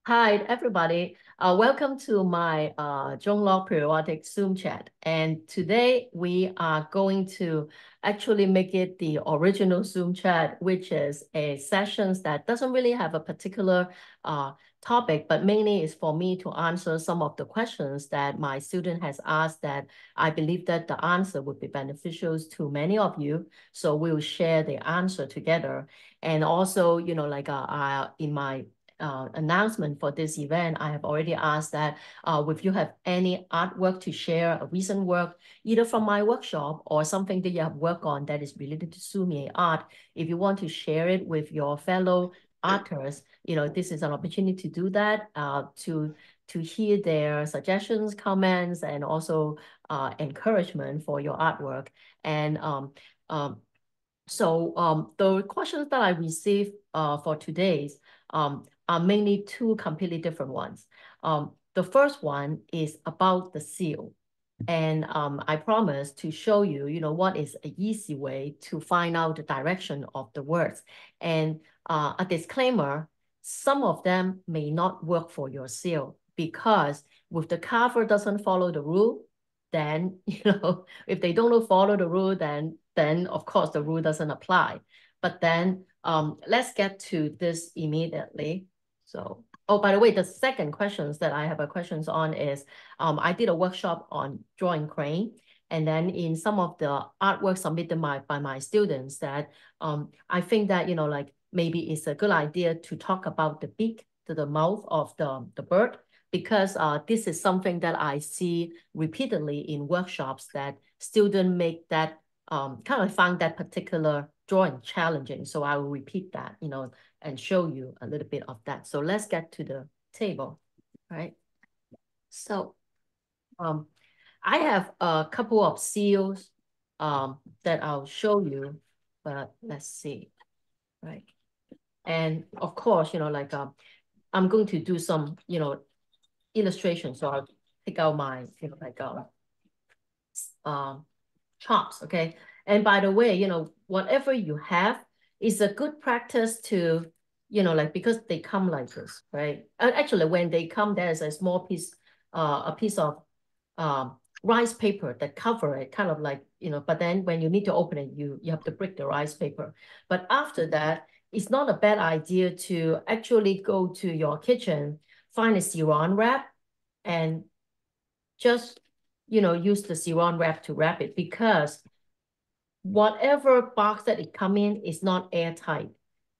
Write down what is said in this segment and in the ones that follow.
Hi, everybody. Welcome to my Joan Lok periodic Zoom chat. And today we are going to actually make it the original Zoom chat, which is a sessions that doesn't really have a particular topic, but mainly is for me to answer some of the questions that my student has asked that I believe that the answer would be beneficial to many of you. So we'll share the answer together. And also, in my announcement for this event, I have already asked that if you have any artwork to share, a recent work, either from my workshop or something that you have worked on that is related to Sumi-e art, if you want to share it with your fellow artists, this is an opportunity to do that, to hear their suggestions, comments, and also encouragement for your artwork. And the questions that I received for today's are mainly two completely different ones. The first one is about the seal. And I promise to show you, what is an easy way to find out the direction of the words. And a disclaimer, some of them may not work for your seal because if the Carver doesn't follow the rule, then, if they don't follow the rule, then of course the rule doesn't apply. But then let's get to this immediately. So, oh, by the way, the second questions that I have a questions on is, I did a workshop on drawing crane. And then in some of the artwork submitted by my students that I think that, maybe it's a good idea to talk about the beak to the mouth of the bird, because this is something that I see repeatedly in workshops that students make that kind of find that particular drawing challenging. So I will repeat that, and show you a little bit of that. So let's get to the table, right? So I have a couple of seals that I'll show you, but let's see, right? And of course, I'm going to do some, illustration. So I'll take out my, chops, okay? And by the way, whatever you have is a good practice to, because they come like this, right? And actually, when they come, there's a small piece, a piece of rice paper that cover it, kind of like, but then when you need to open it, you have to break the rice paper. But after that, it's not a bad idea to actually go to your kitchen, find a saran wrap, and just, use the saran wrap to wrap it, because whatever box that it come in is not airtight.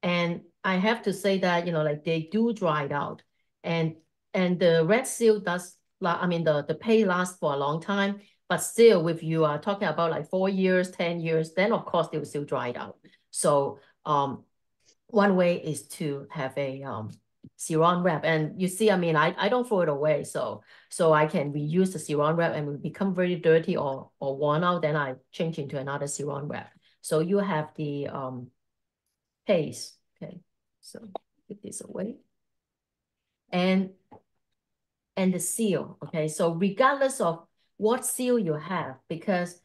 And I have to say that, they do dry it out. And the red seal does, the paint lasts for a long time, but still, if you are talking about like 4 years, 10 years, then of course they will still dry it out. So one way is to have a saran wrap. And you see, I don't throw it away. So I can reuse the saran wrap, and it will become very dirty or worn out, then I change into another saran wrap. So you have the paste. Okay, so put this away. And the seal. Okay, so regardless of what seal you have, because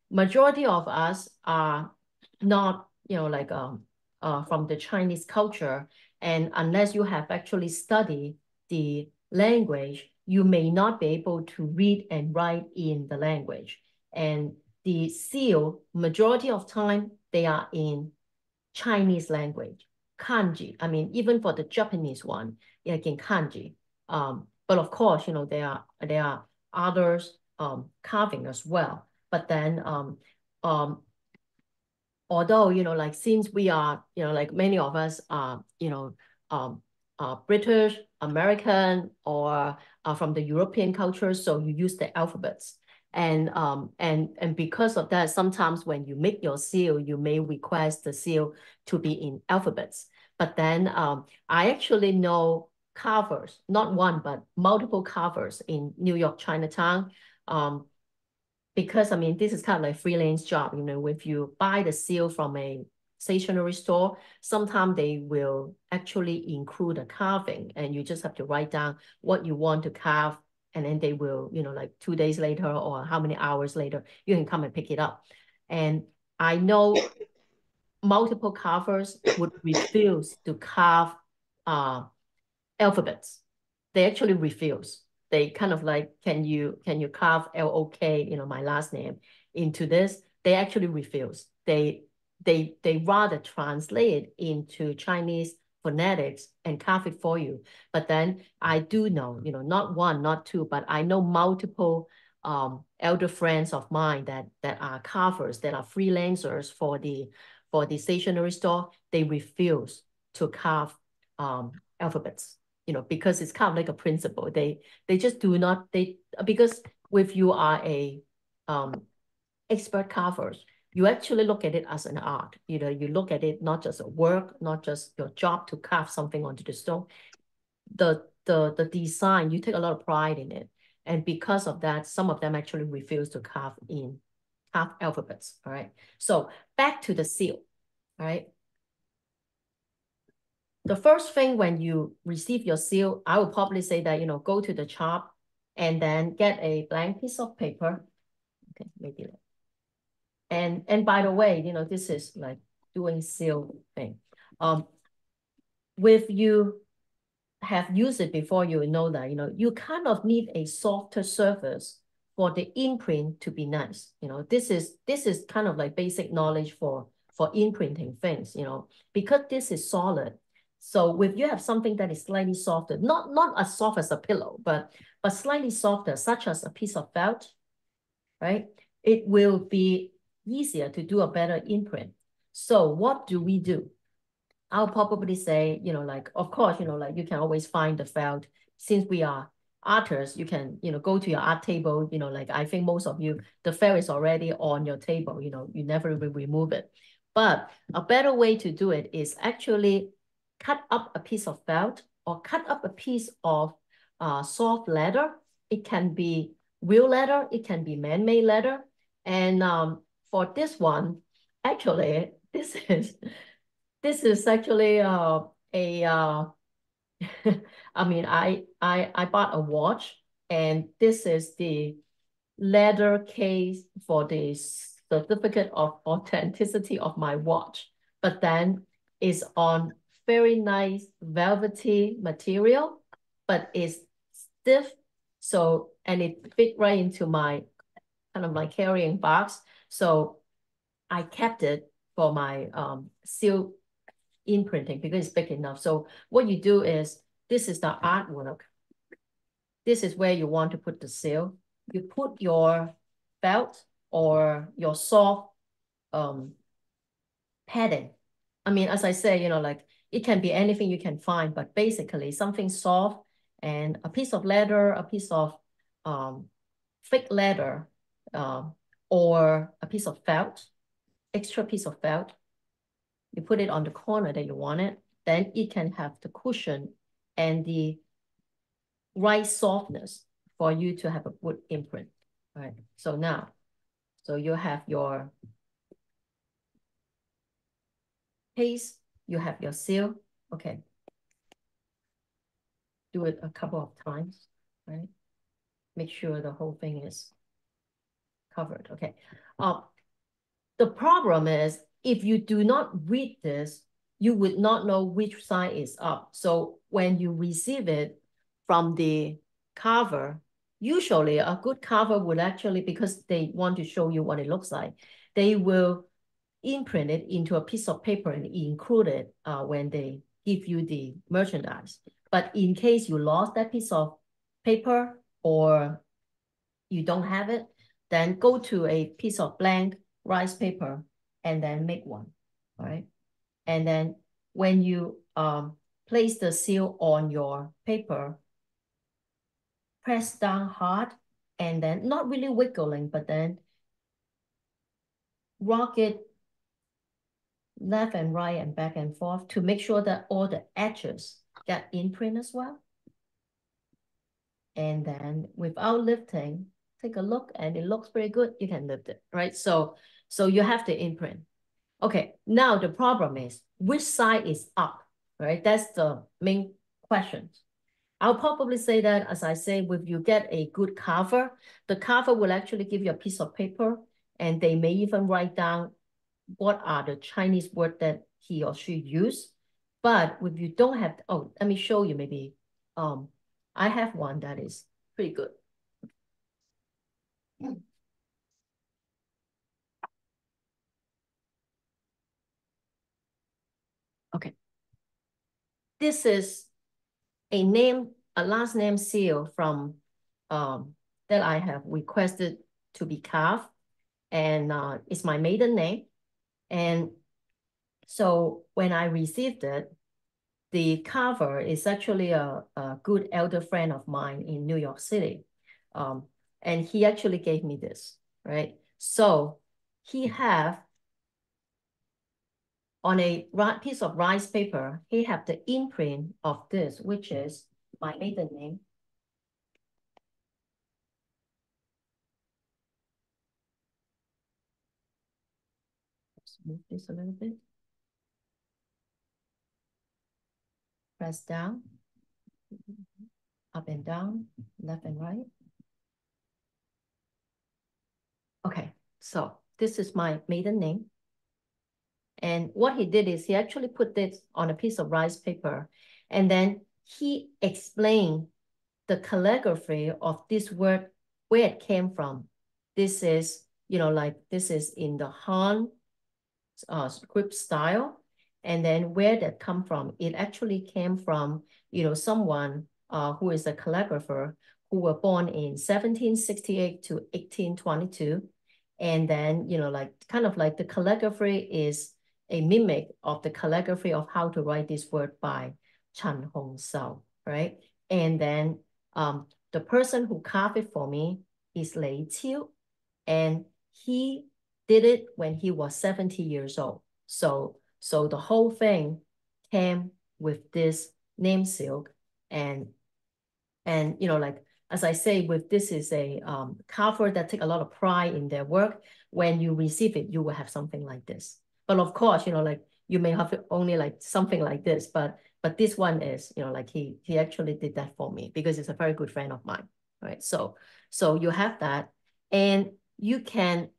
majority of us are not, from the Chinese culture, and unless you have actually studied the language, you may not be able to read and write in the language. And the seal, majority of time, they are in Chinese language, kanji. Even for the Japanese one, like in kanji. But of course, there are others carving as well. But then although, since we are, many of us are, British, American, or from the European culture, so you use the alphabets. And because of that, sometimes when you make your seal, you may request the seal to be in alphabets. But then I actually know carvers, not one, but multiple carvers in New York, Chinatown. Because this is kind of like freelance job, if you buy the seal from a stationery store, sometimes they will actually include a carving, and you just have to write down what you want to carve, and then they will, like 2 days later or how many hours later, you can come and pick it up. And I know multiple carvers would refuse to carve alphabets. They actually refuse. They kind of like, can you carve L-O-K, you know, my last name into this? They actually refuse. They rather translate it into Chinese phonetics and carve it for you. But then I do know, you know, not one, not two, but I know multiple elder friends of mine that are carvers, that are freelancers for the stationery store. They refuse to carve alphabets, you know, because it's kind of like a principle. They just do not, because if you are a expert carvers, you actually look at it as an art. You know, you look at it not just a work, not just your job to carve something onto the stone. The design, you take a lot of pride in it. And because of that, some of them actually refuse to carve alphabets. All right. So back to the seal. All right. The first thing when you receive your seal, I would probably say that, you know, go to the shop and then get a blank piece of paper. Okay, maybe that. And by the way, you know, this is like doing seal thing. If you have used it before, you know that, you know, you kind of need a softer surface for the imprint to be nice. You know, this is kind of like basic knowledge for imprinting things, you know, because this is solid. So if you have something that is slightly softer, not as soft as a pillow, but slightly softer, such as a piece of felt, right? It will be easier to do a better imprint. So what do we do? I'll probably say, you know, like, of course, you know, like you can always find the felt. Since we are artists, you can, you know, go to your art table, you know, like I think most of you, the felt is already on your table, you know, you never will remove it. But a better way to do it is actually cut up a piece of felt or cut up a piece of soft leather. It can be real leather, it can be man-made leather. And for this one, actually, this is actually I mean, I bought a watch, and this is the leather case for the certificate of authenticity of my watch, but then it's on very nice velvety material, but it's stiff. So, and it fit right into my kind of like carrying box. So I kept it for my seal imprinting because it's big enough. So what you do is, this is the artwork. This is where you want to put the seal. You put your felt or your soft padding. I mean, as I say, you know, like it can be anything you can find, but basically something soft and a piece of leather, a piece of thick leather, or a piece of felt, extra piece of felt. You put it on the corner that you want it, then it can have the cushion and the right softness for you to have a good imprint. All right. So now, so you have your case, you have your seal. Okay. Do it a couple of times, right? Make sure the whole thing is covered. Okay. The problem is, if you do not read this, you would not know which side is up. So when you receive it from the carver, usually a good carver would actually, because they want to show you what it looks like, they will imprint it into a piece of paper and include it when they give you the merchandise. But in case you lost that piece of paper or you don't have it, then go to a piece of blank rice paper and then make one, all right? And then when you place the seal on your paper, press down hard and then not really wiggling, but then rock it left and right and back and forth to make sure that all the edges get imprint as well. And then without lifting, take a look and it looks pretty good, you can lift it, right? So you have to imprint. Okay, now the problem is, which side is up, right? That's the main question. I'll probably say that, as I say, if you get a good carver, the carver will actually give you a piece of paper and they may even write down what are the Chinese words that he or she used. But if you don't have, oh, let me show you maybe I have one that is pretty good. Okay. This is a last name seal from that I have requested to be carved, and it's my maiden name. And so when I received it, the Carver is actually a good elder friend of mine in New York City. And he actually gave me this, right? So he have on a piece of rice paper, he have the imprint of this, which is my maiden name. Let's move this a little bit. Press down, up and down, left and right. Okay, so this is my maiden name. And what he did is he actually put this on a piece of rice paper, and then he explained the calligraphy of this word, where it came from. This is, like this is in the Han script style. And then where that come from, it actually came from, someone who is a calligrapher who were born in 1768 to 1822. And then, like kind of like the calligraphy is a mimic of the calligraphy of how to write this word by Chan Hong Sao, right? And then the person who carved it for me is Lei Qiu, and he did it when he was 70 years old. So the whole thing came with this name silk, and like as I say, with this is a Carver that take a lot of pride in their work. When you receive it, you will have something like this. But of course, like you may have only like something like this, but this one is, like he actually did that for me because it's a very good friend of mine, right? So you have that, and you can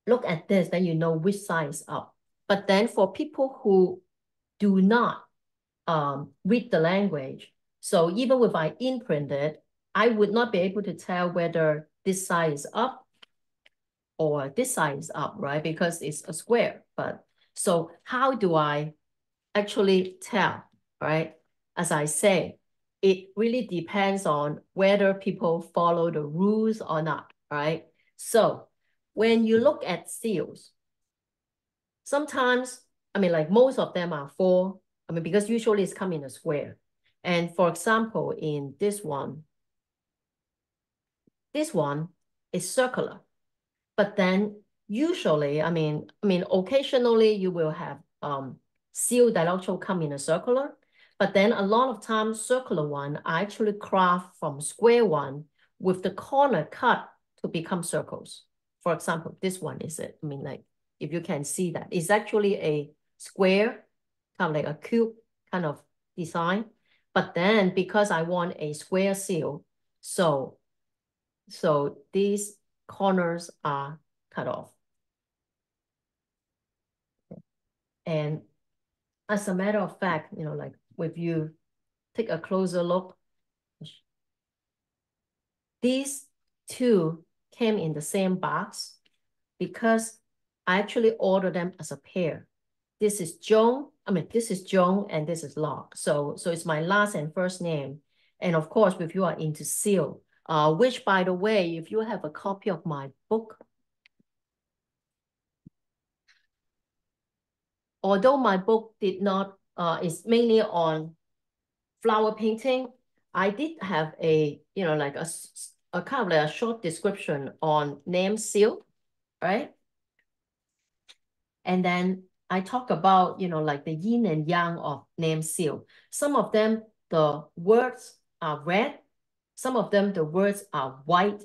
look at this, then you know which side is up. But then for people who do not read the language, so even if I imprint it, I would not be able to tell whether this side is up or this side is up, right? Because it's a square. But so how do I actually tell, right? As I say, it really depends on whether people follow the rules or not, right? So when you look at seals, sometimes, like most of them are four, because usually it's come in a square. And for example, in this one is circular. But then usually, occasionally you will have seal that also come in a circular. But then a lot of times circular one, I actually craft from square one with the corner cut to become circles. For example, this one is it. Like if you can see that, it's actually a square, kind of like a cube kind of design. But then because I want a square seal, so these corners are cut off. And as a matter of fact, like if you take a closer look, these two came in the same box because I actually ordered them as a pair. This is Joan, this is Joan and this is Lok. So it's my last and first name. And of course, if you are into seal, which by the way, if you have a copy of my book, although my book did not, is mainly on flower painting, I did have a, like a kind of like a short description on name seal, right? And then I talk about, like the yin and yang of name seal. Some of them, the words are red. Some of them, the words are white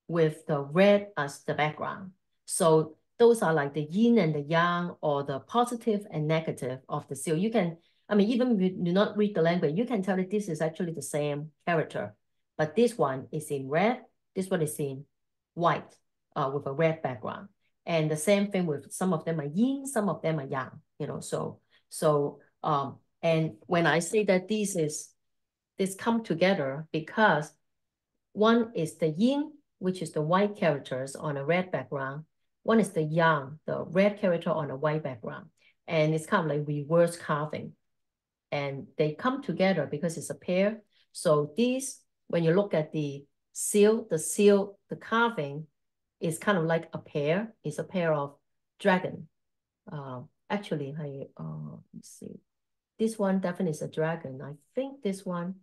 with the red as the background. So those are like the yin and the yang, or the positive and negative of the seal. You can, even if you do not read the language, you can tell that this is actually the same character. But this one is in red, this one is in white with a red background. And the same thing with some of them are yin, some of them are yang, and when I say that this is this come together because one is the yin, which is the white characters on a red background. One is the yang, the red character on a white background. And it's kind of like reverse carving. And they come together because it's a pair. So these, when you look at the seal, the carving is kind of like a pair. It's a pair of dragon. Actually, let's see. This one definitely is a dragon. I think this one,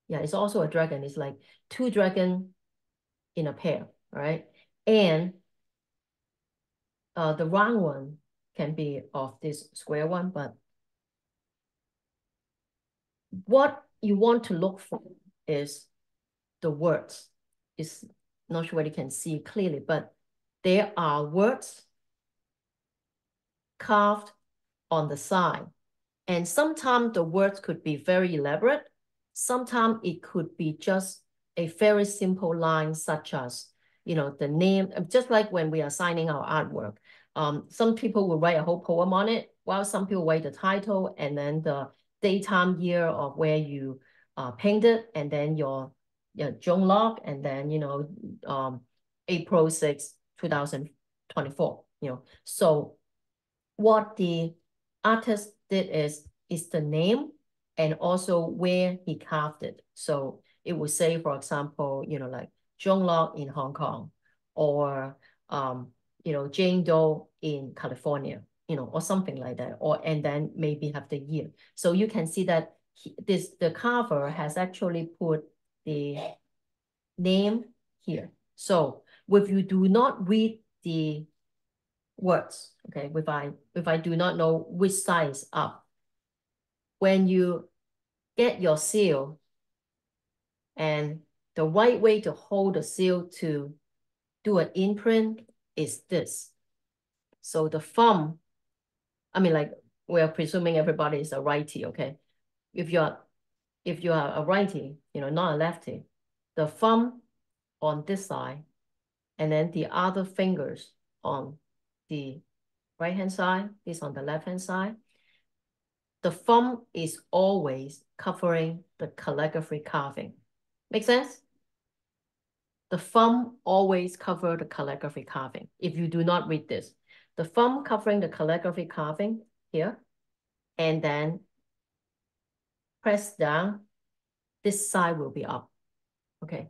yeah, it's also a dragon. It's like two dragon in a pair, right? And the round one can be of this square one, but what you want to look for is the words. It's not sure whether you can see clearly, but there are words carved on the side. And sometimes the words could be very elaborate. Sometimes it could be just a very simple line, such as, the name, just like when we are signing our artwork. Some people will write a whole poem on it, while some people write the title and then the daytime year of where you painted, and then your Joan Lok, and then, April 6, 2024, So what the artist did is the name and also where he carved it. So it would say, for example, like Joan Lok in Hong Kong, or Jane Doe in California, or something like that, and then maybe have the year. So you can see that the carver has actually put the name here. So if you do not read the words, okay, if I do not know which side is up, when you get your seal, and the right way to hold the seal to do an imprint is this. So the thumb, I mean, like, we're presuming everybody is a righty, okay? If you are a righty, not a lefty, the thumb on this side, and then the other fingers on the right-hand side, this on the left-hand side. The thumb is always covering the calligraphy carving. Make sense? The thumb always covers the calligraphy carving. If you do not read this, the thumb covering the calligraphy carving here, and then press down, this side will be up, okay?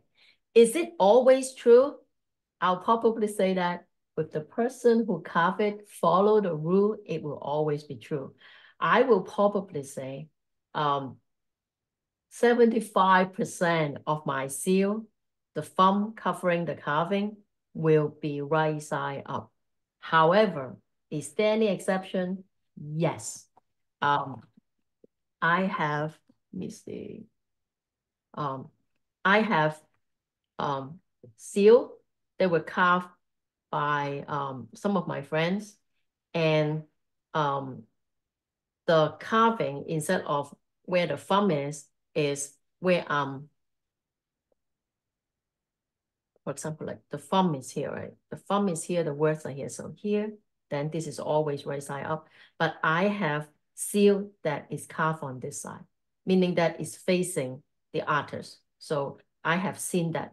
Is it always true? I'll probably say that with the person who carved it, follow the rule, it will always be true. I will probably say 75% of my seal, the thumb covering the carving, will be right side up. However, is there any exception? Yes. I have, let me see. I have seal that were carved by some of my friends, and the carving, instead of where the thumb is where for example, like the thumb is here, right? The thumb is here, the words are here. So here, then this is always right side up. But I have seal that is carved on this side, meaning that it's facing the artist. So I have seen that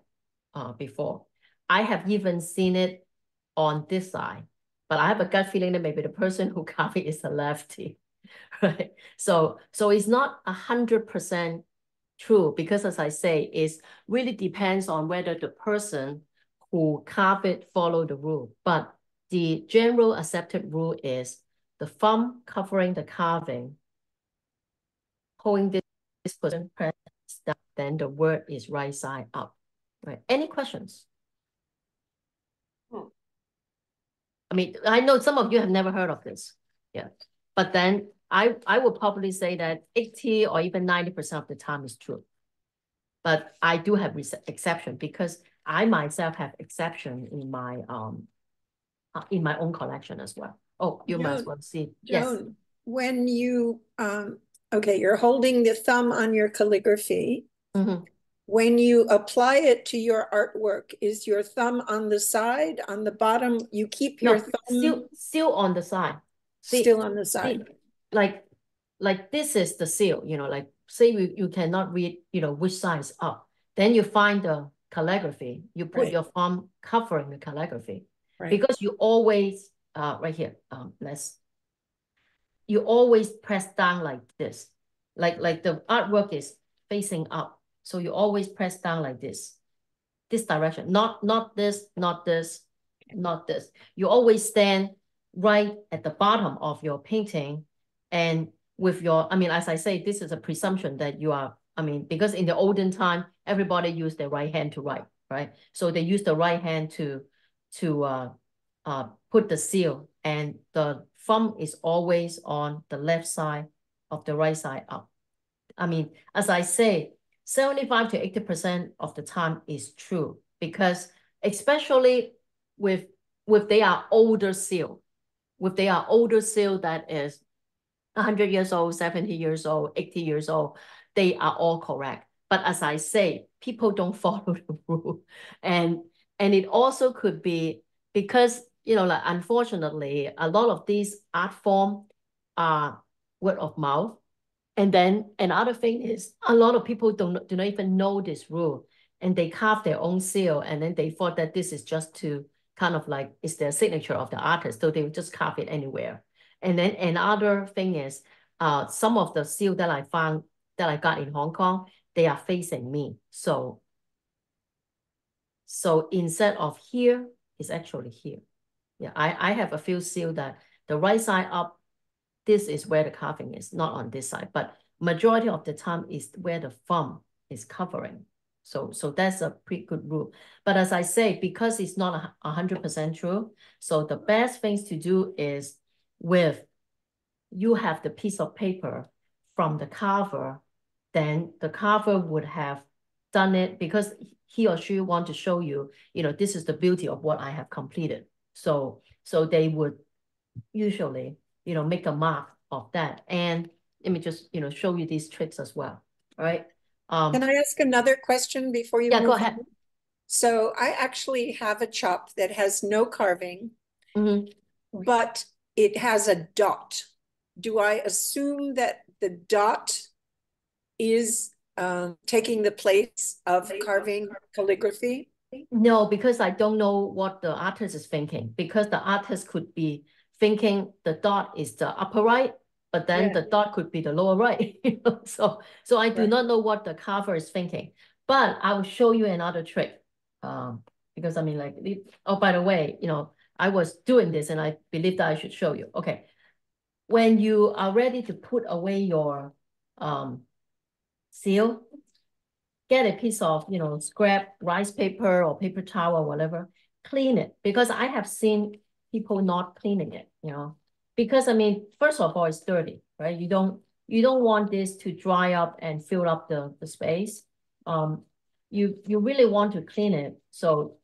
before. I have even seen it on this side, but I have a gut feeling that maybe the person who carved it is a lefty, right? So it's not 100% true, because as I say, it really depends on whether the person who carved it follow the rule. But the general accepted rule is the thumb covering the carving, holding this person press down, then the word is right side up. Right? Any questions? I mean, I know some of you have never heard of this. Yeah. But then I would probably say that 80 or even 90% of the time is true. But I do have exception, because I myself have exception in my own collection as well. Oh, you might as well see. Yes. Joan, when you okay, you're holding the thumb on your calligraphy. Mm-hmm. When you apply it to your artwork, is your thumb on the side, on the bottom? You keep your thumb still on the side. Still on the side. Like this is the seal, like say you cannot read, which side is up, then you find the calligraphy. You put your thumb covering the calligraphy. Because you always, right here, you always press down like this. Like the artwork is facing up. So you always press down like this direction, not this, not this, not this. You always stand right at the bottom of your painting, and with your, as I say, this is a presumption that you are, because in the olden time, everybody used their right hand to write, right? So they use the right hand to put the seal, and the thumb is always on the left side of the right side up. As I say, 75 to 80% of the time is true, because especially with they are older seal, that is 100 years old, 70 years old, 80 years old, they are all correct. But as I say, people don't follow the rule. And it also could be because, like, unfortunately, a lot of these art form are word of mouth. And then another thing is a lot of people do not even know this rule, and they carve their own seal, and then they thought that this is just to kind of like, it's their signature of the artist, so they would just carve it anywhere. And then another thing is some of the seal that I found, that I got in Hong Kong, they are facing me. So instead of here, it's actually here. Yeah, I have a few seal that the right side up, this is where the carving is, not on this side, but majority of the time is where the thumb is covering. So that's a pretty good rule. But as I say, because it's not 100% true, so the best things to do is you have the piece of paper from the carver, then the carver would have done it because he or she want to show you, this is the beauty of what I have completed. So they would usually, make a mark of that. And let me just, show you these tricks as well. All right. Can I ask another question before you move go ahead. on? So I actually have a chop that has no carving, but it has a dot. Do I assume that the dot is taking the place of carving calligraphy? No, because I don't know what the artist is thinking, because the artist could be thinking the dot is the upper right, but then the dot could be the lower right. So I do not know what the carver is thinking, but I will show you another trick. Because oh, by the way, I was doing this and I believe that I should show you. Okay. When you are ready to put away your seal, get a piece of, scrap rice paper or paper towel or whatever, clean it, because I have seen people not cleaning it, because first of all, it's dirty, right? You don't want this to dry up and fill up the space. You really want to clean it so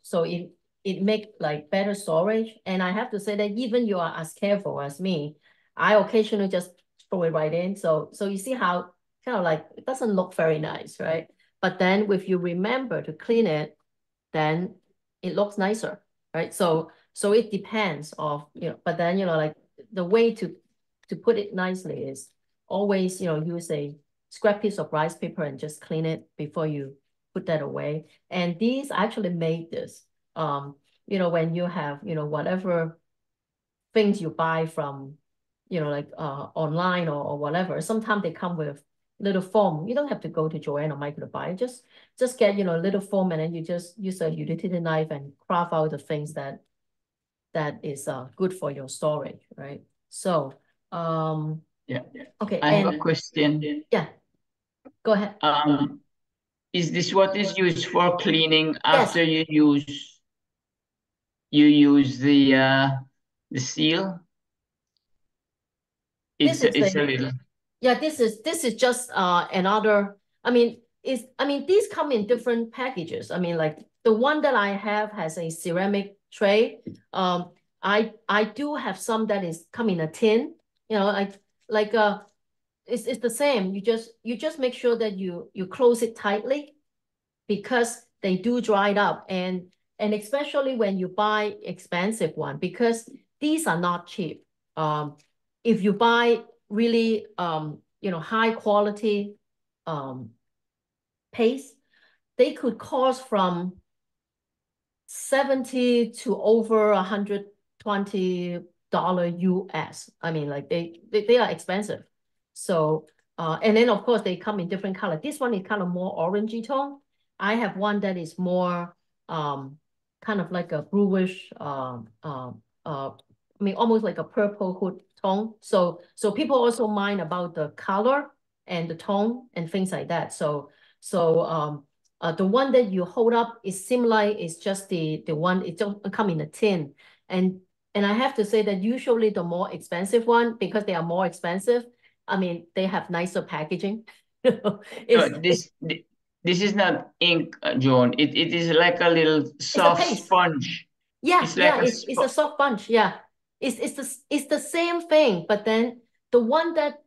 it make like better storage. And I have to say that even you are as careful as me, I occasionally just throw it right in. So you see how kind of like it doesn't look very nice, right? But then if you remember to clean it, then it looks nicer, right? So it depends of, but then, like the way to put it nicely is always, use a scrap piece of rice paper and just clean it before you put that away. And these actually made this, when you have, whatever things you buy from, like online or whatever, sometimes they come with little foam. You don't have to go to Joanne or Michael to buy. Just get, a little foam, and then you just use a utility knife and craft out the things that is good for your storage, right? So, yeah. Okay. I have a question. Yeah, go ahead. Is this what is used for cleaning after Yes. you use the seal? It's a little. Yeah, this is just another. These come in different packages. Like the one that I have has a ceramic tray. I do have some that is come in a tin. It's the same. You just make sure that you close it tightly, because they do dry it up, and especially when you buy expensive one, because these are not cheap. If you buy really high quality paste, they could cost from 70 to over $120 US. I mean, like they are expensive. So and then of course they come in different color. This one is kind of more orangey tone. I have one that is more kind of like a bluish I mean almost like a purple hood tone. So people also mind about the color and the tone and things like that. So the one that you hold up is similar. It's just the one it don't come in a tin, and I have to say that usually the more expensive one, because they are more expensive, I mean they have nicer packaging. No, this is not ink, Joan. It is like a little it's a soft paste. sponge. Yeah, It's like it's a soft sponge. Yeah, it's the same thing, but then the one that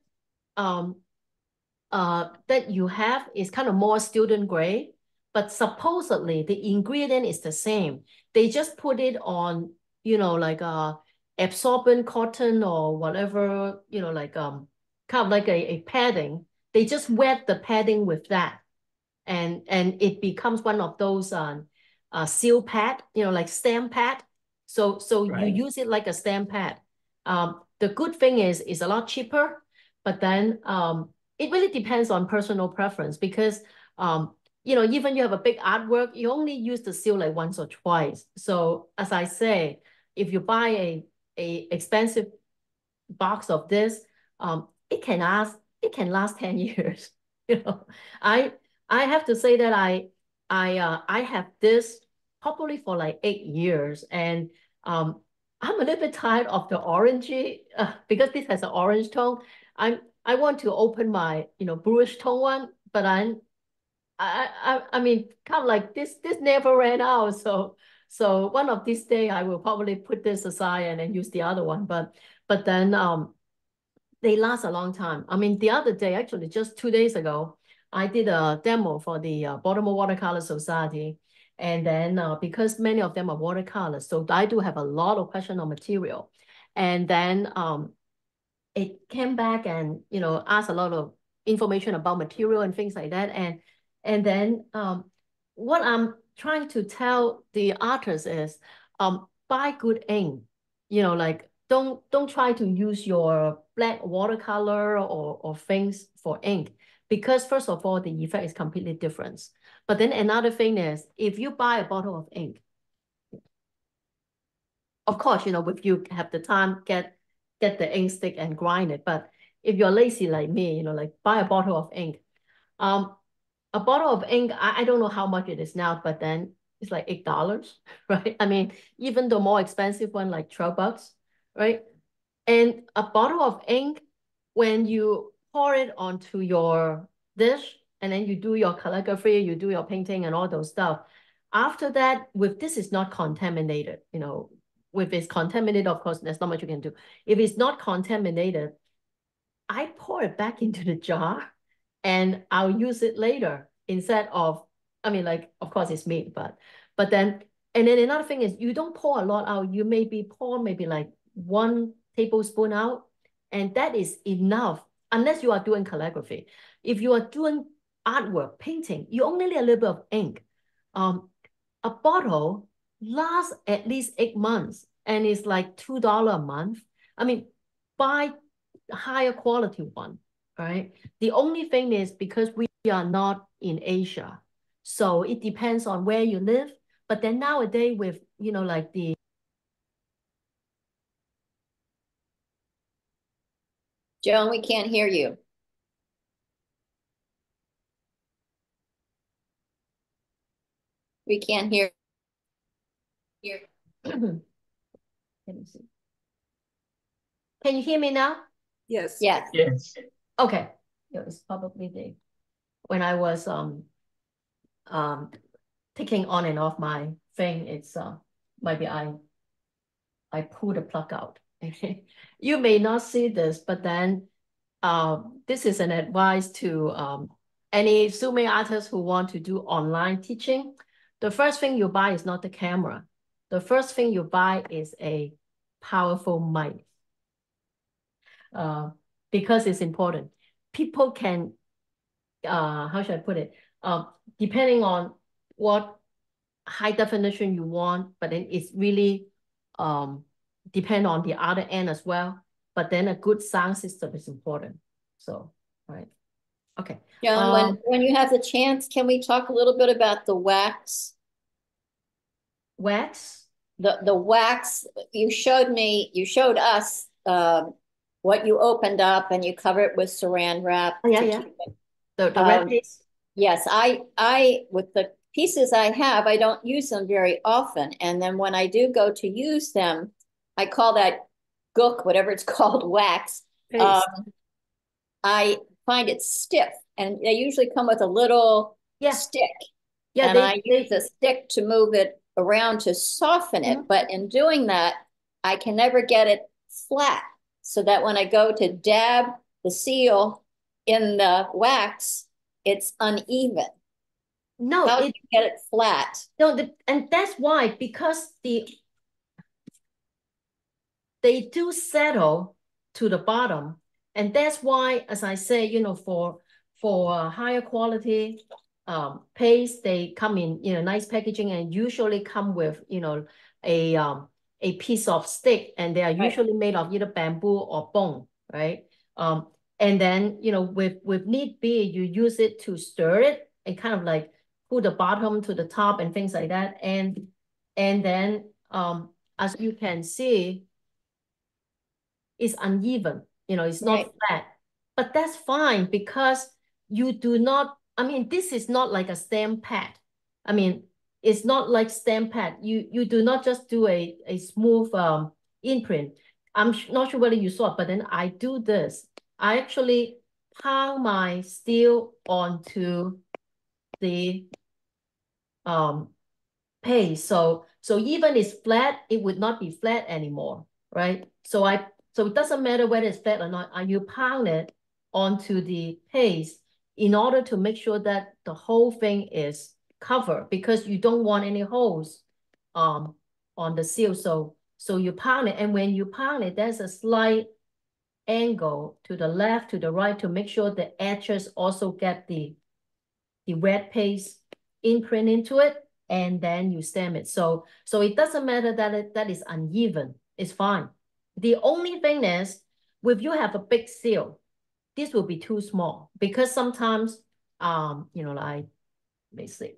that you have is kind of more student grade, but supposedly the ingredient is the same. They just put it on, you know, like absorbent cotton or whatever, you know, like kind of like a padding. They just wet the padding with that, and it becomes one of those seal pad, you know, like stamp pad. So you use it like a stamp pad. The good thing is it's a lot cheaper, but then it really depends on personal preference because you know, even you have a big artwork, you only use the seal like once or twice. So as I say, if you buy a expensive box of this, it can last 10 years. You know, I have to say that I have this probably for like 8 years, and I'm a little bit tired of the orangey because this has an orange tone. I want to open my, you know, bluish tone one, but I mean, kind of like this never ran out. So one of these days I will probably put this aside and then use the other one. But then they last a long time. I mean, the other day, actually just 2 days ago, I did a demo for the Baltimore Watercolor Society. And then because many of them are watercolors, so I do have a lot of question on material. And then it came back and, you know, asked a lot of information about material and things like that. And then what I'm trying to tell the artists is buy good ink. You know, like don't try to use your black watercolor or things for ink, because first of all, the effect is completely different. But then another thing is, if you buy a bottle of ink, of course, you know, if you have the time, get the ink stick and grind it. But if you're lazy like me, you know, like buy a bottle of ink. A bottle of ink, I don't know how much it is now, but then it's like $8, right? I mean, even the more expensive one, like $12, right? And a bottle of ink, when you pour it onto your dish and then you do your calligraphy, you do your painting and all those stuff. After that, with this is not contaminated, you know, if it's contaminated, of course, there's not much you can do. If it's not contaminated, I pour it back into the jar and I'll use it later instead of, I mean, like, of course it's me, but then, and then another thing is you don't pour a lot out. You maybe pour maybe like 1 tablespoon out, and that is enough unless you are doing calligraphy. If you are doing artwork, painting, you only need a little bit of ink. A bottle lasts at least 8 months and it's like $2 a month. I mean, buy higher quality one, right? The only thing is because we are not in Asia, so it depends on where you live. But then nowadays with, you know, like the Joan, we can't hear you. We can't hear. let me see. Can you hear me now? Yes. Yes. Yes. Okay. It was probably when I was taking on and off my thing, it's maybe I pulled the plug out. You may not see this, but then this is an advice to any Sumi artists who want to do online teaching. The first thing you buy is not the camera. The first thing you buy is a powerful mic. Because it's important. People can how should I put it? Depending on what high definition you want, but then it's really depend on the other end as well. But then a good sound system is important. So, right. Okay. Joan, when you have the chance, can we talk a little bit about the wax? Wax? The wax, you showed us what you opened up and you cover it with saran wrap. Yeah. The red piece? Yes, I with the pieces I have, I don't use them very often. And then when I do go to use them, I call that gook, whatever it's called, wax. I find it stiff, and they usually come with a little stick. Yeah, and I use a stick to move it around to soften it. But in doing that, I can never get it flat, so that when I go to dab the seal in the wax, it's uneven. No, how do you get it flat? No, and that's why, because they do settle to the bottom. And that's why, as I say, you know, for higher quality paste, they come in, you know, nice packaging, and usually come with, you know, a piece of stick, and they are usually made of either bamboo or bone, right? And then, you know, with need be, you use it to stir it and kind of like put the bottom to the top and things like that. And then as you can see, it's uneven, you know, it's not flat. But that's fine, because you do not, I mean, this is not like a stamp pad. I mean, it's not like stamp pad. You do not just do a smooth imprint. I'm not sure whether you saw it, but then I do this. I actually pound my steel onto the paste. So even it's flat, it would not be flat anymore, right? So it doesn't matter whether it's flat or not. You pound it onto the paste in order to make sure that the whole thing is covered, because you don't want any holes on the seal. So you pound it, and when you pound it, there's a slight angle to the left, to the right, to make sure the edges also get the red paste imprint into it, and then you stamp it. So it doesn't matter that that is uneven. It's fine. The only thing is, if you have a big seal, this will be too small, because sometimes, you know, like, let me see.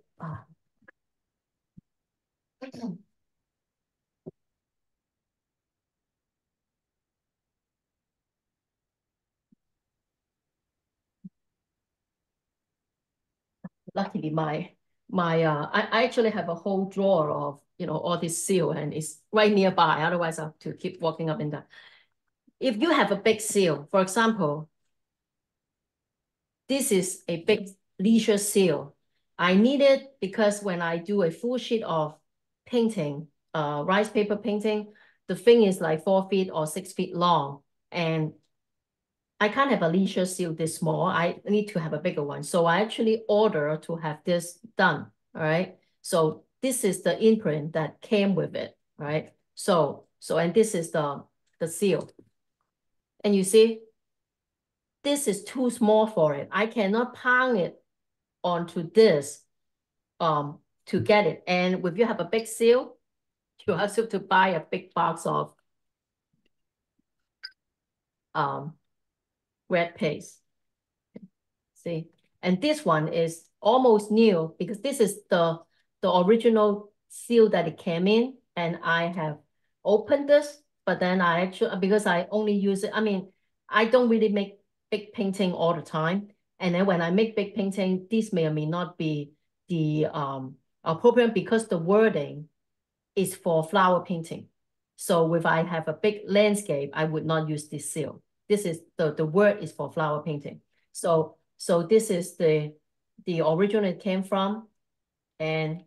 Luckily, I actually have a whole drawer of, you know, all this seal, and it's right nearby. Otherwise, I have to keep walking up and down. If you have a big seal, for example, this is a big leisure seal. I need it because when I do a full sheet of painting, rice paper painting, the thing is like 4 feet or 6 feet long, and I can't have a leisure seal this small. I need to have a bigger one. So I actually order to have this done, all right? So this is the imprint that came with it, right? And this is the seal. And you see, this is too small for it. I cannot pound it onto this to get it. And if you have a big seal, you have to buy a big box of red paste. See, and this one is almost new, because this is the original seal that it came in, and I have opened this, but then I actually, because I only use it, I mean, I don't really make big painting all the time. And then when I make big painting, this may or may not be the appropriate, because the wording is for flower painting. So if I have a big landscape, I would not use this seal. This is the word is for flower painting. So this is the original it came from. And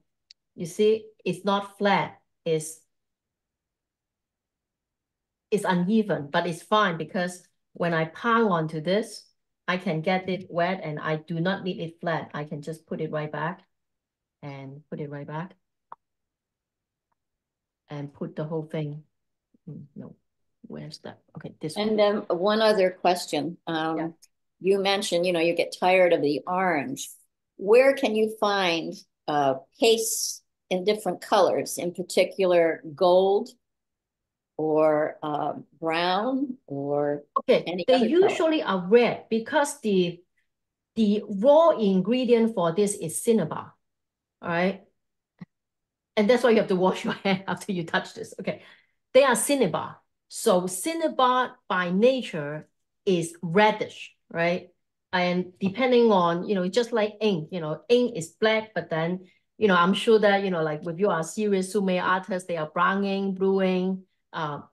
you see, it's not flat, it's uneven, but it's fine, because when I pound onto this, I can get it wet, and I do not need it flat. I can just put it right back and put it right back and put the whole thing. No, where's that? Okay, this one. And then one other question. you mentioned, you know, you get tired of the orange. Where can you find pastes in different colors, in particular gold or brown or any they other usually color? are red because the raw ingredient for this is cinnabar, all right? And that's why you have to wash your hand after you touch this, okay? They are cinnabar. So cinnabar by nature is reddish, right? And depending on, you know, just like ink, you know, ink is black, but then, you know, I'm sure that, you know, like with you are serious Sumi artists, they are browning, bluing,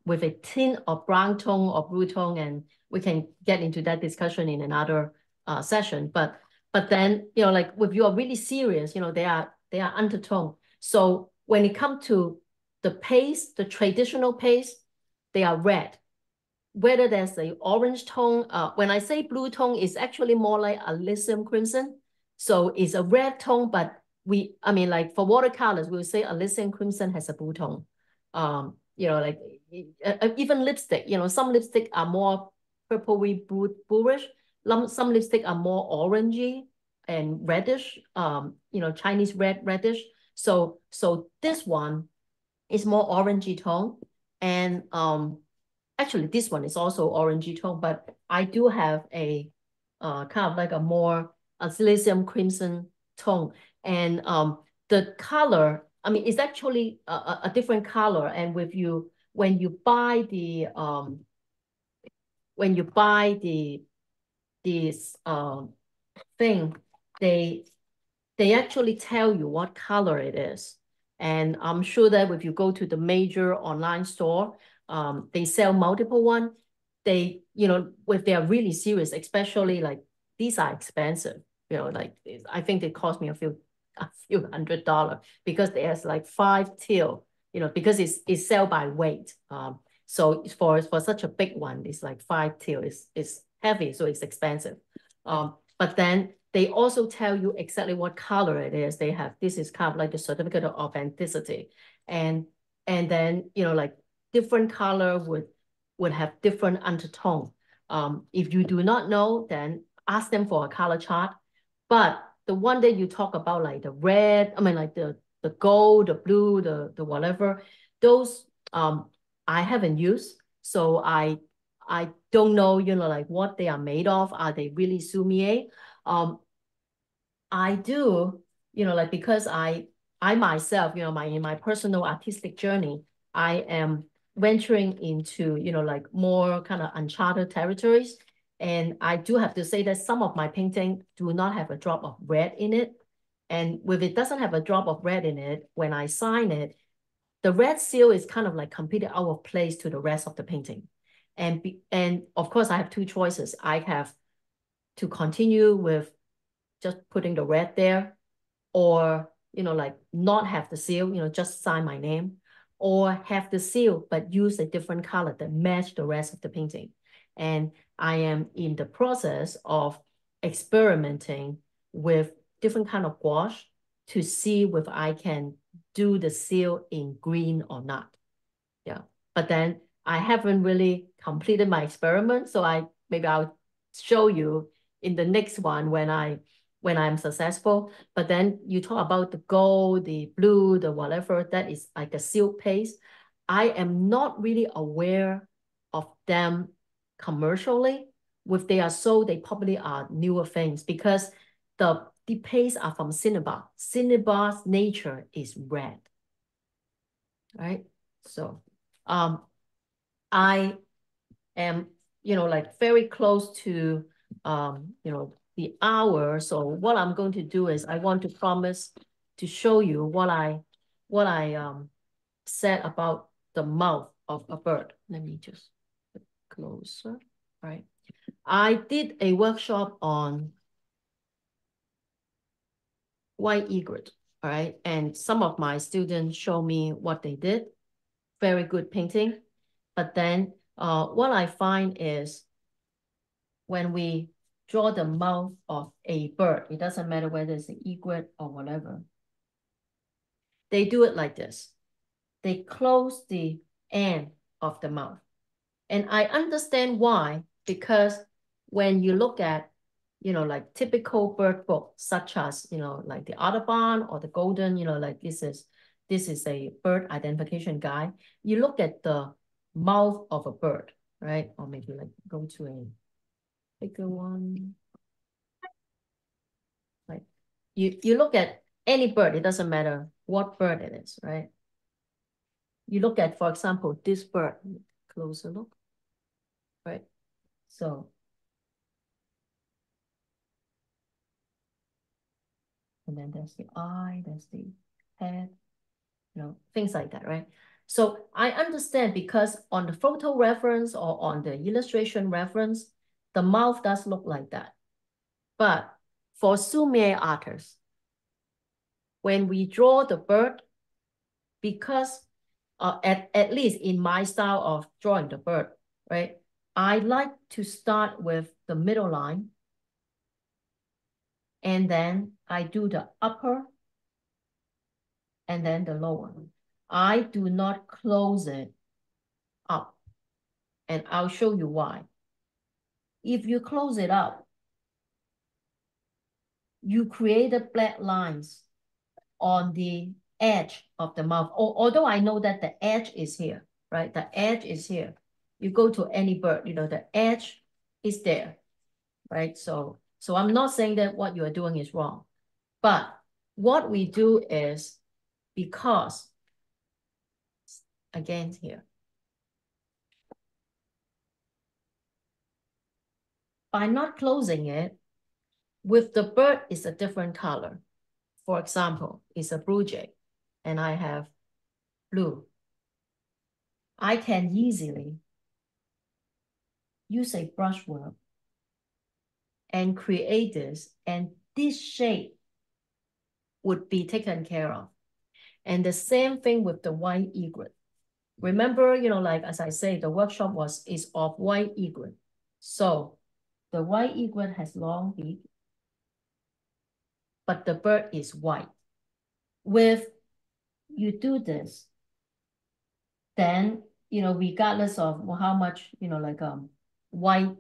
with a tint of brown tone or blue tone, and we can get into that discussion in another session. But then, you know, like with you are really serious, you know, they are undertone. So when it comes to the paste, the traditional paste, they are red. Whether there's the orange tone, when I say blue tone, it's actually more like Elysium crimson. So it's a red tone, but I mean, like for watercolors, we'll say Elysium crimson has a blue tone. You know, like even lipstick, you know, some lipstick are more purpley bluish. Some lipstick are more orangey and reddish, you know, Chinese reddish. So this one is more orangey tone. And actually this one is also orangey tone, but I do have a kind of like a more Elysium crimson tone. And the color, I mean, it's actually a different color. And when you buy this thing, they actually tell you what color it is. And I'm sure that if you go to the major online store, they sell multiple one. They, you know, if they are really serious, especially like these are expensive, you know, like I think they cost me a few $100 because there's like 5 till, you know, because it's sell by weight. So for such a big one, it's like 5 till. It's heavy, so it's expensive. But then they also tell you exactly what color it is. They have, this is kind of like the certificate of authenticity. And then, you know, like different color would have different undertone. If you do not know, then ask them for a color chart. But the one that you talk about, like the red, I mean, like the gold, the blue, the whatever, those I haven't used. So I don't know, you know, like what they are made of. Are they really Sumi-e? I do, you know, like because I myself, you know, in my personal artistic journey, I am venturing into, you know, like more kind of uncharted territories. And I do have to say that some of my painting do not have a drop of red in it. And if it doesn't have a drop of red in it, when I sign it, the red seal is kind of like completely out of place to the rest of the painting. And of course, I have two choices. I have to continue with just putting the red there, or, you know, like not have the seal, you know, just sign my name, or have the seal, but use a different color that match the rest of the painting. And I am in the process of experimenting with different kind of gouache to see if I can do the seal in green or not. Yeah, but then I haven't really completed my experiment, so maybe I'll show you in the next one when I'm successful. But then you talk about the gold, the blue, the whatever, that is like a silk paste. I am not really aware of them commercially. If they are sold, they probably are newer things because the pastes are from cinnabar. Cinnabar's nature is red, right? So I am, you know, like very close to, you know, the hour. So what I'm going to do is I want to promise to show you what I said about the mouth of a bird. Let me just get closer. All right. I did a workshop on white egret. All right. And some of my students show me what they did. Very good painting. But then what I find is when we draw the mouth of a bird, it doesn't matter whether it's an egret or whatever, they do it like this. They close the end of the mouth. And I understand why, because when you look at you know, like typical bird book, such as, you know, like the Audubon or the Golden, you know, like this is a bird identification guide. You look at the mouth of a bird, right? Or maybe like go to a bigger one. Like you look at any bird, it doesn't matter what bird it is, right? You look at, for example, this bird, closer look, right? So, and then there's the eye, there's the head, you know, things like that, right? So I understand because on the photo reference or on the illustration reference, the mouth does look like that. But for Sumi-e artists, when we draw the bird, because at least in my style of drawing the bird, right? I like to start with the middle line, and then I do the upper and then the lower. I do not close it up, and I'll show you why. If you close it up, you create black lines on the edge of the mouth. Although I know that the edge is here, right? The edge is here. You go to any bird, you know, the edge is there, right? So I'm not saying that what you are doing is wrong, but what we do is, because, again here, by not closing it, with the bird is a different color. For example, it's a blue jay, and I have blue. I can easily use a brushwork and create this, and this shape would be taken care of. And the same thing with the white egret. Remember, you know, like as I say, the workshop is of white egret. So the white egret has long beak, but the bird is white. With you do this, then, you know, regardless of how much, you know, like white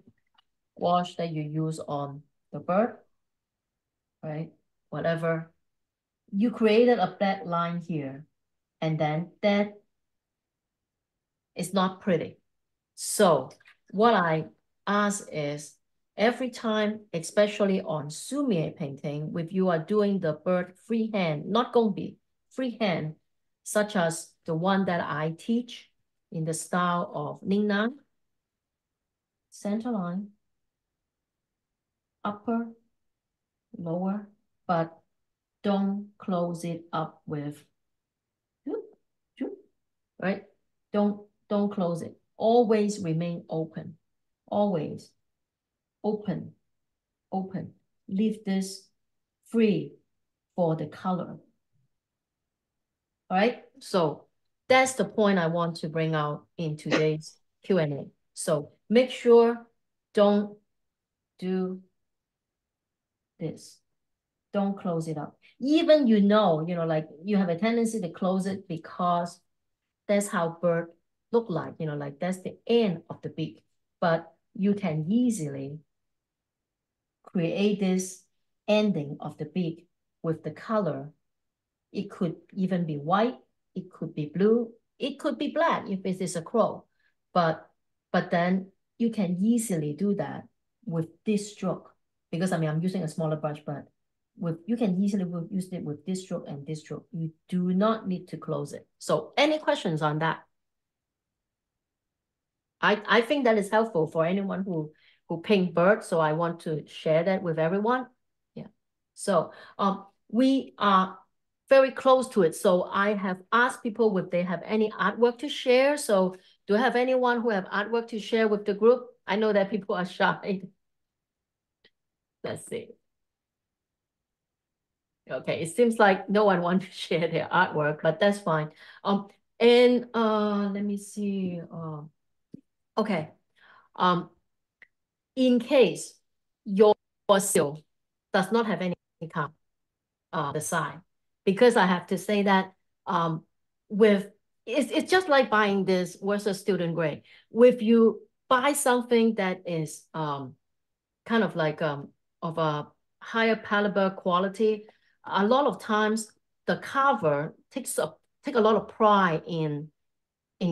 wash that you use on the bird, right? Whatever, you created a black line here, and then that is not pretty. So what I ask is, every time, especially on Sumi-e painting, if you are doing the bird freehand, not gongbi, freehand, such as the one that I teach in the style of Ningnan, center line, upper, lower, but don't close it up with, right? Don't close it. Always remain open. Always open. Leave this free for the color. All right, so that's the point I want to bring out in today's Q&A. So make sure don't do this. Don't close it up. Even you know, like you have a tendency to close it because that's how bird look like, like that's the end of the beak. But you can easily create this ending of the beak with the color. It could even be white, it could be blue, it could be black if it is a crow. But then you can easily do that with this stroke. Because I mean, I'm using a smaller brush, but you can easily use it with this stroke and this stroke. You do not need to close it. So any questions on that? I think that is helpful for anyone who paint birds. So I want to share that with everyone. Yeah. So we are very close to it. So I have asked people if they have any artwork to share. So do I have anyone who have artwork to share with the group? I know that people are shy. Let's see. Okay, it seems like no one wants to share their artwork, but that's fine. And let me see. Okay. In case your seal does not have any kind the side, because I have to say that it's just like buying this versus student grade. If you buy something that is kind of like of a higher caliber quality, a lot of times the carver take a lot of pride in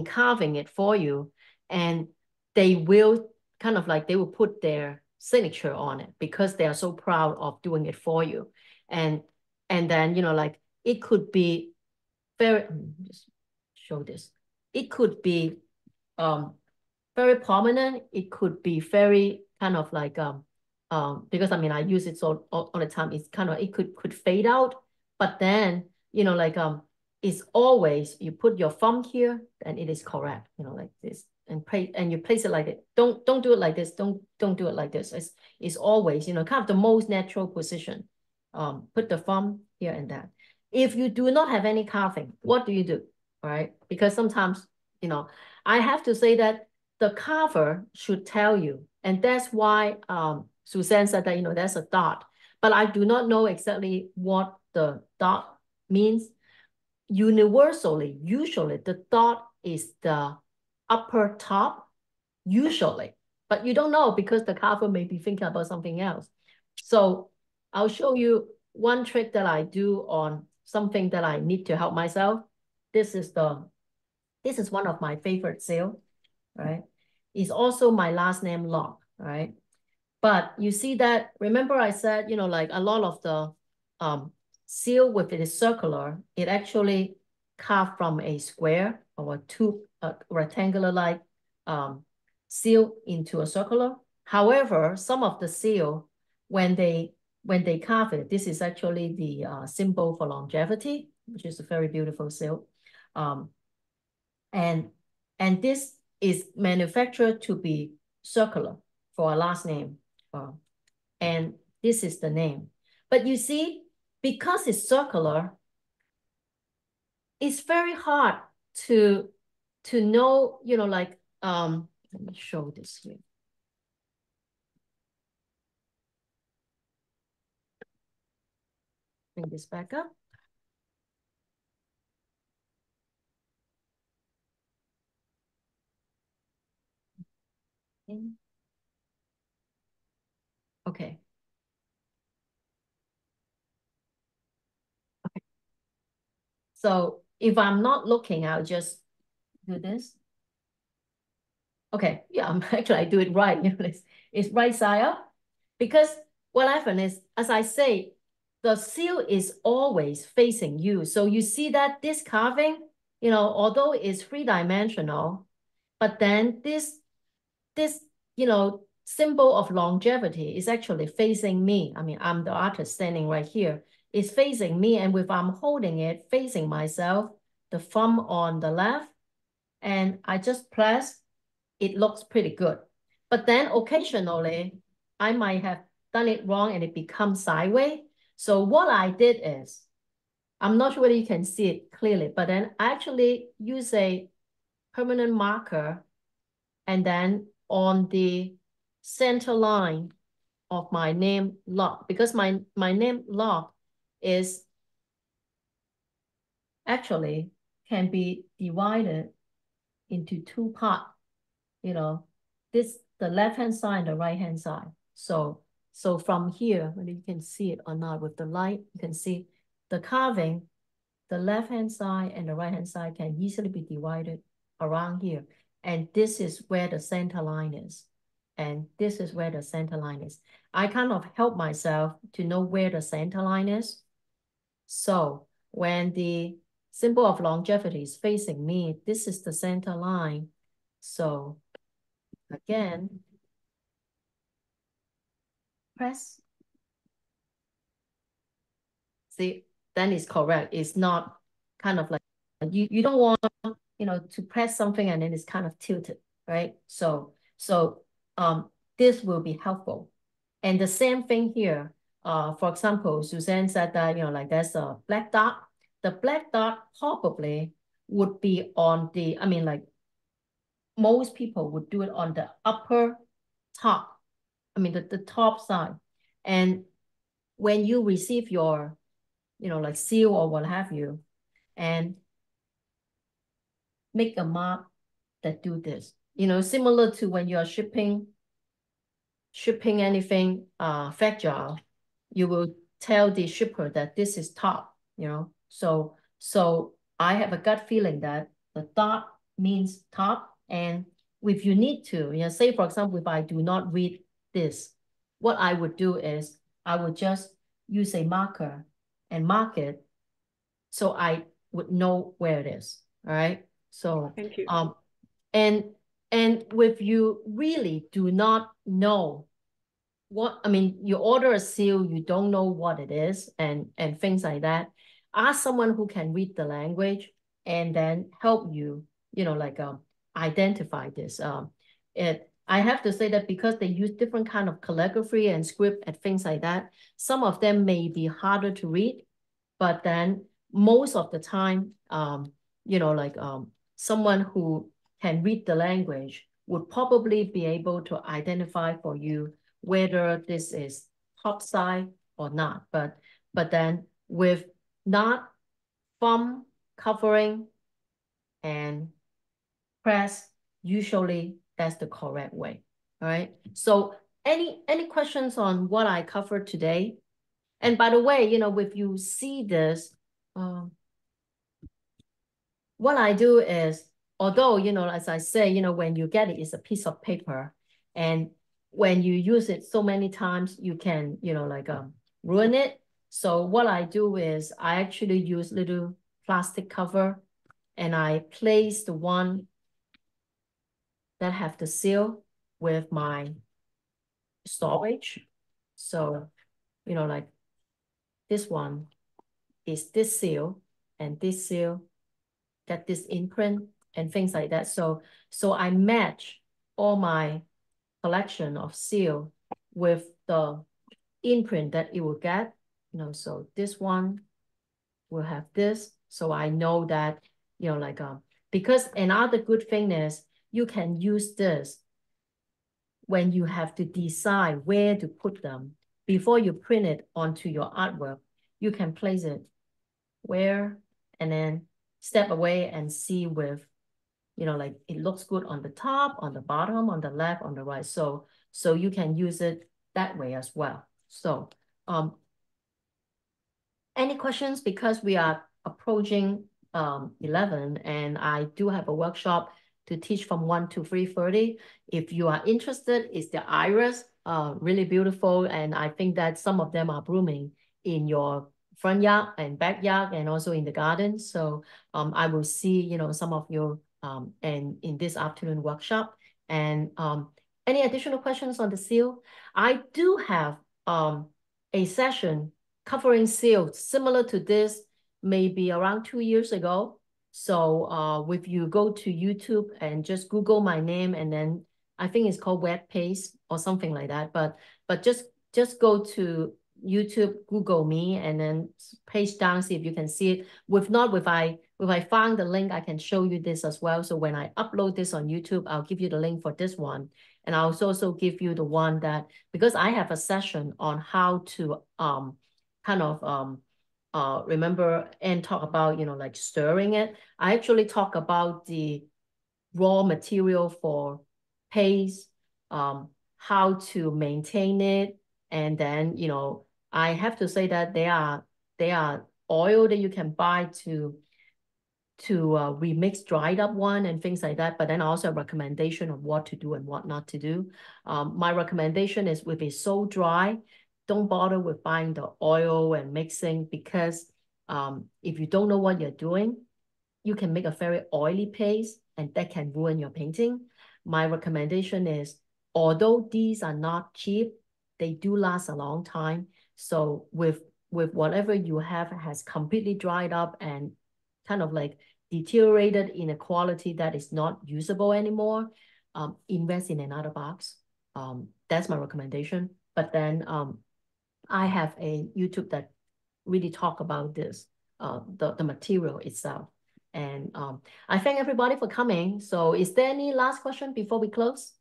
carving it for you, and they will kind of like, they will put their signature on it because they are so proud of doing it for you. And then, you know, like it could be very, just show this. It could be very prominent. It could be very kind of like, because I mean, I use it so all the time. It's kind of, it could fade out, but then, you know, like, it's always, you put your thumb here and it is correct, you know, like this, and you place it like it. Don't do it like this. Don't do it like this. It's always, you know, kind of the most natural position. Put the thumb here and that. If you do not have any carving, what do you do? All right, because sometimes, you know, I have to say that the carver should tell you, and that's why Suzanne said that, you know, there's a dot, but I do not know exactly what the dot means. Universally, usually the dot is the upper top, usually, but you don't know because the carver may be thinking about something else. So I'll show you one trick that I do on something that I need to help myself. This is one of my favorite seal, right? It's also my last name Lok, right? But you see that, remember I said, you know, like a lot of the seal with it is circular, it actually carved from a square or a tube, rectangular like seal into a circular. However, some of the seal, when they carve it, this is actually the symbol for longevity, which is a very beautiful seal. And this is manufactured to be circular for a last name. And this is the name. But you see, because it's circular, it's very hard to know, you know, like, let me show this here. Bring this back up. Okay. So if I'm not looking, I'll just do this. Okay, yeah, I do it right. You know, it's right side up. Because what happened is, as I say, the seal is always facing you. So you see that this carving, you know, although it's three-dimensional, but then this, you know, symbol of longevity is actually facing me. I mean, I'm the artist standing right here. It's facing me, and if I'm holding it, facing myself, the thumb on the left, and I just press, it looks pretty good. But then occasionally, I might have done it wrong and it becomes sideways. So what I did is, I'm not sure whether you can see it clearly, but then I actually use a permanent marker, and then on the center line of my name Lok, because my name Lok is actually can be divided into two parts, you know, this, the left-hand side and the right-hand side. So from here, whether you can see it or not with the light, you can see the carving, the left-hand side and the right-hand side can easily be divided around here. And this is where the center line is. And this is where the center line is. I kind of help myself to know where the center line is. So when the symbol of longevity is facing me, this is the center line. So again, press. See, then it's correct. It's not kind of like, you don't want, you know, to press something and then it's kind of tilted, right? So this will be helpful. And the same thing here. For example, Suzanne said that, you know, like there's a black dot. The black dot probably would be on the, I mean, like most people would do it on the upper top. I mean, the top side. And when you receive your, you know, like seal or what have you, and make a mark that do this, you know, similar to when you're shipping shipping anything fragile, you will tell the shipper that this is top, you know. So I have a gut feeling that the dot means top. And if you need to, you know, say for example, if I do not read this, what I would do is I would just use a marker and mark it so I would know where it is. All right. So thank you. And if you really do not know what, I mean, you order a seal, you don't know what it is and things like that, ask someone who can read the language and then help you, you know, like identify this. I have to say that because they use different kind of calligraphy and script and things like that, some of them may be harder to read, but then most of the time, you know, like someone who can read the language would probably be able to identify for you whether this is top side or not. But then with not thumb covering and press, usually that's the correct way. All right. So any questions on what I covered today? And by the way, you know, if you see this, what I do is, although, you know, as I say, you know, when you get it, it's a piece of paper. And when you use it so many times, you can, you know, like ruin it. So what I do is I actually use little plastic cover and I place the one that have the seal with my storage. So, you know, like this one is this seal and this seal get this imprint and things like that. So I match all my collection of seal with the imprint that it will get. You know, so this one will have this. So I know that, you know, like because another good thing is you can use this when you have to decide where to put them before you print it onto your artwork. You can place it where and then step away and see with, you know, like it looks good on the top, on the bottom, on the left, on the right. So you can use it that way as well. So any questions? Because we are approaching 11 and I do have a workshop to teach from 1 to 3:30. If you are interested, it's the iris, really beautiful. And I think that some of them are blooming in your front yard and backyard and also in the garden. So I will see, you know, some of you and in this afternoon workshop. And any additional questions on the seal? I do have a session covering seals similar to this, maybe around 2 years ago. So if you go to YouTube and just Google my name, and then I think it's called web paste or something like that. But just go to YouTube, Google me, and then page down, see if you can see it. If I find the link, I can show you this as well. So when I upload this on YouTube, I'll give you the link for this one. And I'll also give you the one that, because I have a session on how to kind of remember and talk about, you know, like stirring it. I actually talk about the raw material for paste, how to maintain it. And then, you know, I have to say that they are oil that you can buy to remix dried up one and things like that. But then also a recommendation of what to do and what not to do. My recommendation is if it's so dry, don't bother with buying the oil and mixing, because if you don't know what you're doing, you can make a very oily paste and that can ruin your painting. My recommendation is, although these are not cheap, they do last a long time. So with whatever you have has completely dried up and kind of like deteriorated in a quality that is not usable anymore, invest in another box. That's my recommendation. But then I have a YouTube that really talk about this, the material itself. And I thank everybody for coming. So is there any last question before we close?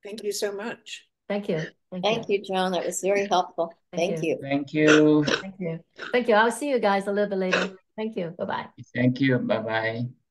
Thank you so much. Thank you. Thank you, Joan. That was very helpful. Thank you. Thank you. Thank you. Thank you. I'll see you guys a little bit later. Thank you. Bye-bye. Thank you. Bye-bye.